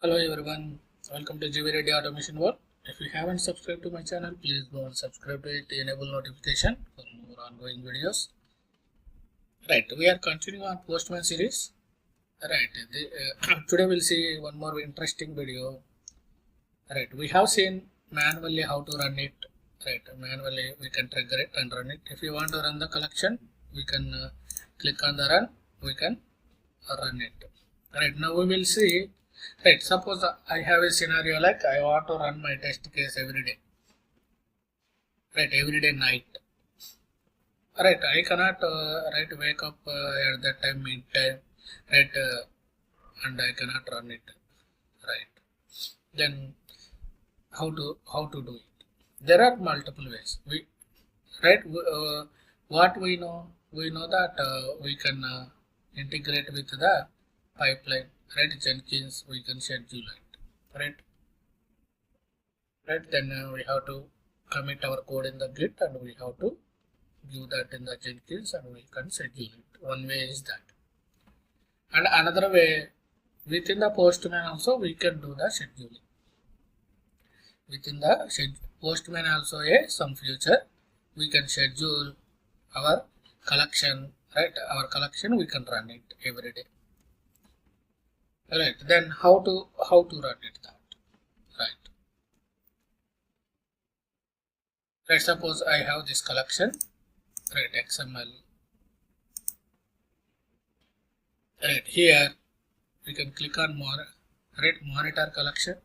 Hello everyone, welcome to GV Ready Automation World. If you haven't subscribed to my channel, please go and subscribe to it to enable notification for more ongoing videos. Right, we are continuing on Postman series. Right, today we'll see one more interesting video. Right, we have seen manually how to run it. Right, manually we can trigger it and run it. If you want to run the collection, we can click on the run, we can run it. Right, now we will see. Right, suppose I have a scenario like I want to run my test case every day. Right, every day night. Right, I cannot wake up at that time midtime. Right, and I cannot run it. Right, then how to do it? There are multiple ways. What we know that we can integrate with the pipeline. Right, Jenkins, we can schedule it. Right, then we have to commit our code in the Git and we have to view that in the Jenkins and we can schedule it. One way is that. And another way, within the Postman also we can do the scheduling. Within the Postman also some feature, we can schedule our collection, right? Our collection we can run it every day. Right, then how to run it that? Right, suppose I have this collection, right, XML. Right, here we can click on monitor collection.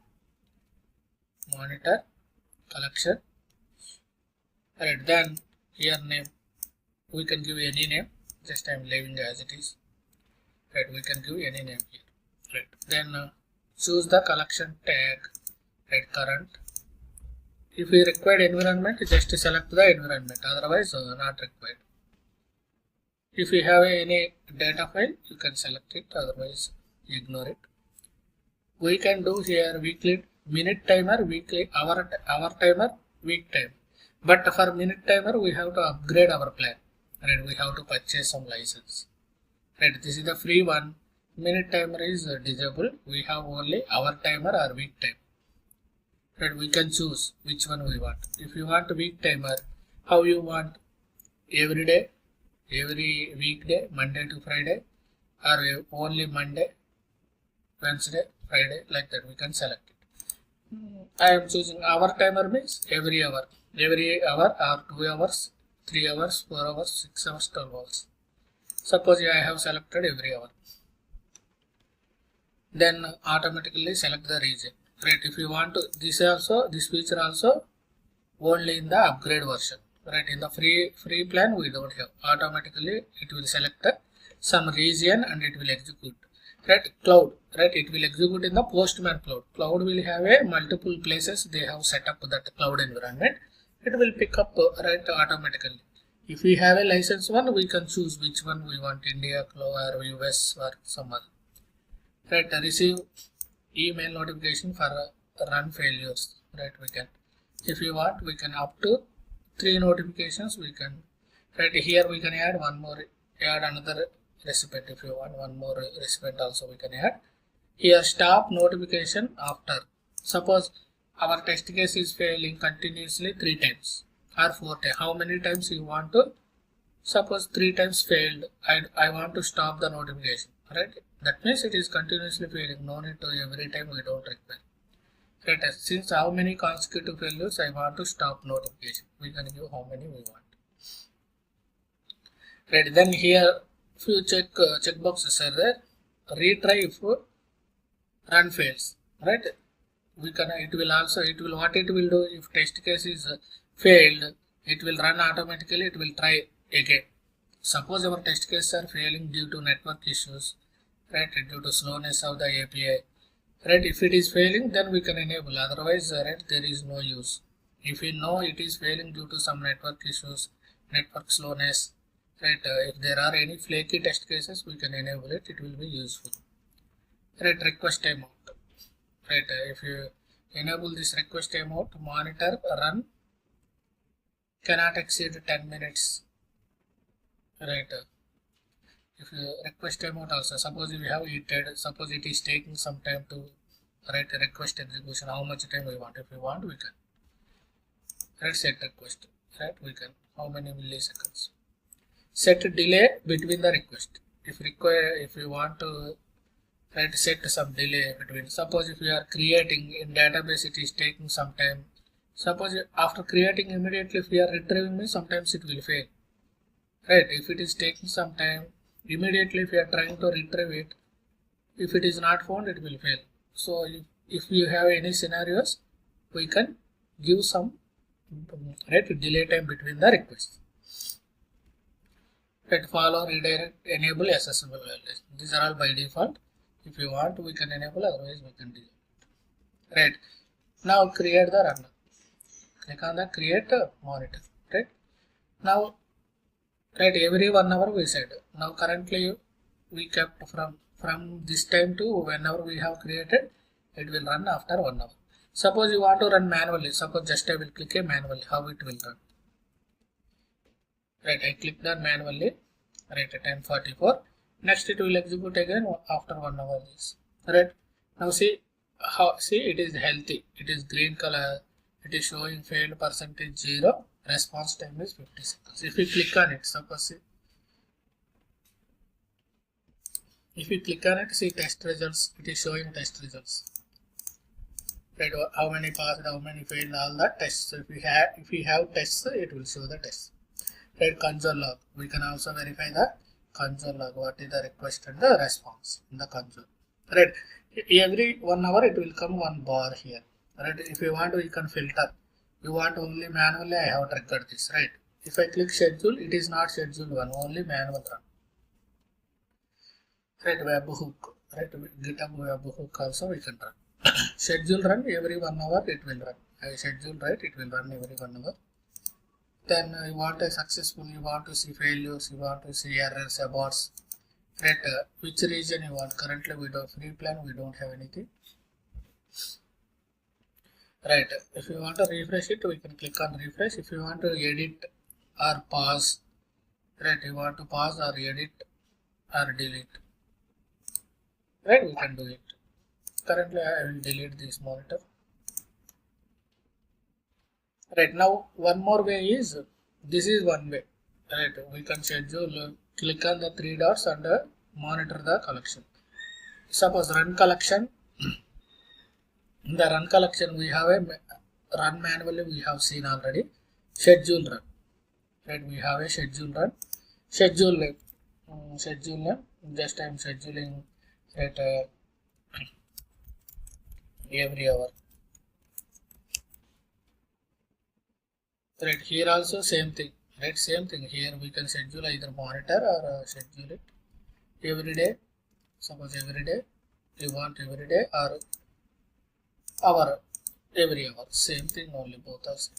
Right, then here name, we can give any name, just I am leaving as it is. Right, we can give any name here. Right, then choose the collection tag, right, current. If we require environment, just select the environment, otherwise not required. If you have any data file, you can select it, otherwise ignore it. We can do here weekly minute timer, weekly hour timer, week time. But for minute timer, we have to upgrade our plan. Right, we have to purchase some license. Right, this is the free one. Minute timer is disabled. We have only hour timer or week time. Right, we can choose which one we want. If you want week timer, how you want? Every day, every weekday, Monday to Friday, or only Monday, Wednesday, Friday, like that we can select it. I am choosing hour timer, means every hour or 2 hours, 3 hours, 4 hours, 6 hours, 12 hours. Suppose I have selected every hour. Then automatically select the region. Right, if you want to, this feature also only in the upgrade version. Right, in the free plan we don't have. Automatically it will select some region and it will execute. Right, cloud, right, it will execute in the Postman cloud. Cloud will have a multiple places they have set up that cloud environment. It will pick up right automatically. If we have a license one, we can choose which one we want, India, cloud, or US, or some other. Right, receive email notification for run failures. Right, we can, if you want, we can up to 3 notifications we can. Right, here we can add another recipient. If you want one more recipient also we can add. Here stop notification after. Suppose our test case is failing continuously 3 times or 4 times. How many times you want to? Suppose 3 times failed. I want to stop the notification. Right, that means it is continuously failing. No need to every time we don't require. Right, since how many consecutive failures I want to stop notification, we can give how many we want. Right, then here few checkboxes are there. Retry if run fails. Right, we can, it will what it will do if test case is failed, it will run automatically, it will try again. Suppose our test cases are failing due to network issues, right, due to slowness of the API. Right, if it is failing, then we can enable, otherwise right, there is no use. If we know it is failing due to some network issues, network slowness, right, if there are any flaky test cases, we can enable it, it will be useful. Right, request timeout. Right, if you enable this request timeout, monitor run cannot exceed 10 minutes. Right, if you request timeout also, suppose you have eaten, suppose it is taking some time to right? Request execution, how much time we want. If we want, we can, right? Set request, right? We can, how many milliseconds. Set delay between the request. If you want to, right, set some delay between. Suppose if you are creating in database, it is taking some time. Suppose after creating immediately, if we are retrieving, sometimes it will fail, right? If it is taking some time, immediately if you are trying to retrieve it, if it is not found, it will fail. So if you have any scenarios, we can give some, right, delay time between the requests. Right, follow, redirect, enable, accessible values. These are all by default. If you want, we can enable, otherwise we can delete. Right. Now create the runner. Click on the create monitor. Right. Now, right, every 1 hour we said. Now currently we kept from this time to whenever we have created, it will run after 1 hour. Suppose you want to run manually. Suppose just I will click a manually. How it will run? Right, I clicked on manually. Right, at 10:44. Next it will execute again after 1 hour. Right. Now see it is healthy. It is green color. It is showing failed percentage 0. Response time is 50 seconds. If we click on it, suppose see. If we click on it, see test results. It is showing test results. Right, how many passed, how many failed, all the tests. So if we have tests, it will show the tests. Right, console log. We can also verify the console log. What is the request and the response in the console. Right, every 1 hour it will come one bar here. Right, if you want, we can filter. You want only manually, I have triggered this. Right, if I click schedule, it is not schedule one, only manual run. Right, webhook. Right, GitHub webhook also we can run. Schedule run every 1 hour it will run. I schedule, right, it will run every 1 hour. Then you want a successful, you want to see failures, you want to see errors, aborts. Right, which region you want. Currently we don't, free plan we don't have anything. Right, if you want to refresh it, we can click on refresh. If you want to edit or pause, right, you want to pause or edit or delete, right, we can do it. Currently I will delete this monitor. Right, now one more way is, this is one way. Right, we can schedule, click on the 3 dots and monitor the collection. Suppose run collection. In the run collection we have a run manually, we have seen already. Schedule run. Right, we have a schedule run. Schedule name. Just I am scheduling at every hour. Right, here also same thing. Right, same thing. Here we can schedule either monitor or schedule it every day. Suppose every day you want every day or hour, every hour. Same thing, only both are same.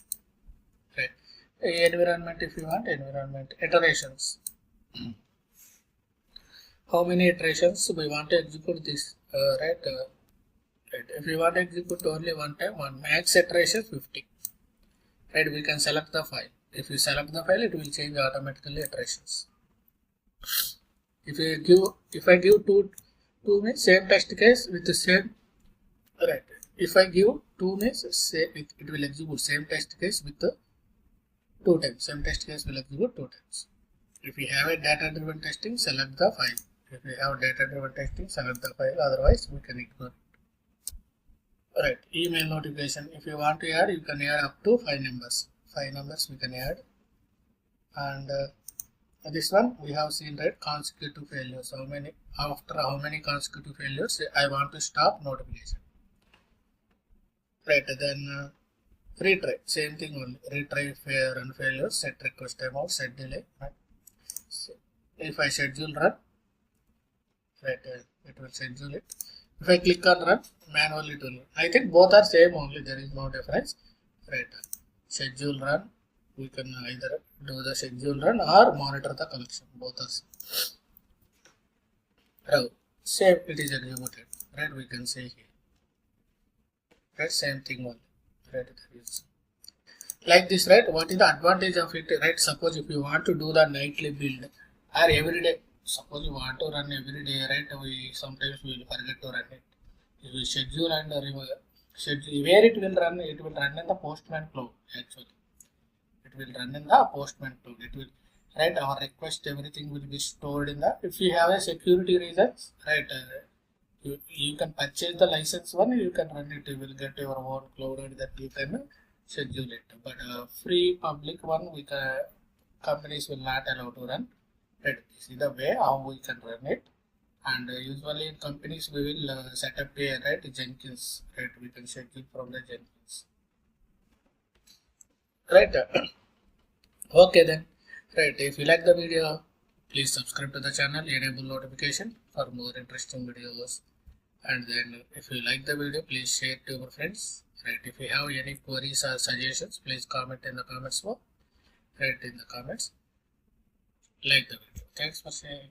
Right. Environment, if you want environment, iterations. How many iterations we want to execute this? Right. Right. If you want to execute only one time, one max iteration 50. Right. We can select the file. If you select the file, it will change automatically iterations. If I give two means same test case with the same. Right. If I give 2 means it will execute same test case with the 2 times. Same test case will execute 2 times. If we have a data driven testing, select the file. If we have data driven testing, select the file. Otherwise, we can ignore it. Right. Email notification. If you want to add, you can add up to 5 numbers. 5 numbers we can add. And this one we have seen, right, consecutive failures. After how many consecutive failures I want to stop notification. Right, then retry, same thing only. Retry run failures, set request timeout, set delay. Right. So if I schedule run, right, it will schedule it. If I click on run, manually it will. I think both are same only. There is no difference. Right, schedule run. We can either do the schedule run or monitor the collection. Both are same. Right, same. It is executed. Right, we can say here. Right, same thing only. Right, there is like this. Right, what is the advantage of it? Right, suppose if you want to do the nightly build or every day, suppose you want to run every day, right, sometimes we will forget to run it. If you schedule and schedule where it will run in the Postman cloud. Actually, it will run in the Postman cloud. It will, right, our request, everything will be stored in the, if you have a security reasons, right, you can purchase the license one, you can run it, you will get your own cloud and that you can schedule it. But free public one, we can, companies will not allow to run. Right, this is the way how we can run it. And usually in companies we will set up a, right, Jenkins, right, we can schedule from the Jenkins, right. Okay then, right, if you like the video, please subscribe to the channel, enable notification for more interesting videos. And then if you like the video, please share to your friends, right. If you have any queries or suggestions, please comment in the comments box, right, in the comments. Like the video. Thanks for sharing.